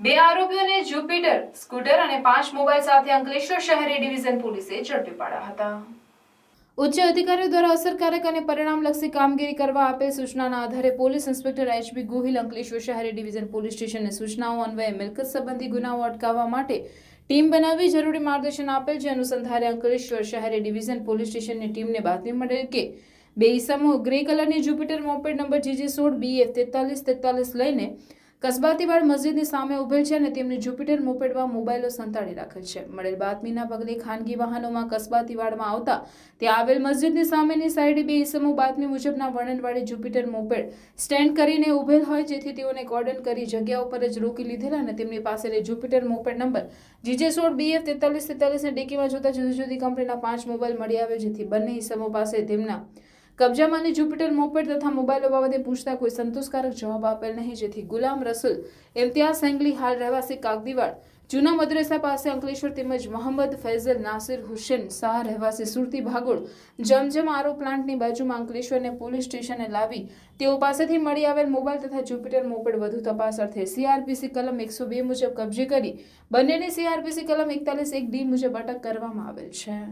બે આરોપીઓને Jupiter scooter અને 5 મોબાઈલ સાથે અંકલેશ્વર શહેરી ડિવિઝન પોલીસે ઝડપી પાડ્યા હતા। ઉચ્ચ અધિકારીઓ દ્વારા અસરકારક અને પરિણામલક્ષી કામગીરી કરવા આપેલ સૂચનાના આધારે પોલીસ ઇન્સ્પેક્ટર એચ.બી. ગોહિલ અંકલેશ્વર શહેરી ડિવિઝન પોલીસ સ્ટેશનને સૂચનાઓ અન્વયે મિલકત સંબંધી ગુનાઓ અટકાવવા માટે ટીમ બનાવી જરૂરી માર્ગદર્શન આપેલ, જે અનુસંધાને અંકલેશ્વર શહેરી ડિવિઝન પોલીસ સ્ટેશનની ટીમને બાતમી મળેલ કે બે ઈસમો ગ્રે કલરની Jupiter moped number GJ16 BF 4343 લઈને કસબાતીવાડ મસ્જિદની સામે ઉભેલ છે અને તેમની જુપિટર મોપેડમાં મોબાઈલો સંતાડી રાખેલ છે। મળેલ બાતમીના પગલે ખાનગી વાહનોમાં કસબાતીવાડમાં આવતા ત્યાં આવેલ મસ્જિદની સામેની સાઈડે બે ઈસમો બાતમી મુજબના વર્ણનવાળી જુપિટર મોપેડ સ્ટેન્ડ કરીને ઉભેલ હોય, જેથી તેઓને કોર્ડન કરી જગ્યા ઉપર જ રોકી લીધેલ અને તેમની પાસેની Jupiter moped number GJ16 BF 4343ને ડેકીમાં જોતા જુદી જુદી કંપનીના 5 મોબાઈલ મળી આવેલ, જેથી બંને ઈસમો પાસે તેમના કબજામાંની જુપિટર મોપેડ તથા મોબાઈલો બાબતે પૂછતા કોઈ સંતોષકારક જવાબ આપેલ નહીં, જેથી ગુલામ રસુલ ઇમ્તિયાઝ સેંગલી હાલ રહેવાસી કાગદીવાડ જૂના મદ્રેસા પાસે અંકલેશ્વર તેમજ મોહમ્મદ ફૈઝલ નાસિર હુસેન શાહ રહેવાસી સુરતી ભાગોળ જમજમ આરો પ્લાન્ટની બાજુમાં અંકલેશ્વરને પોલીસ સ્ટેશને લાવી તેઓ પાસેથી મળી આવેલ મોબાઈલ તથા જુપિટર મોપેડ વધુ તપાસ અર્થે CRPC કલમ 102 મુજબ કબજે કરી બંનેની CRPC કલમ 41(1)D મુજબ અટક કરવામાં આવેલ છે।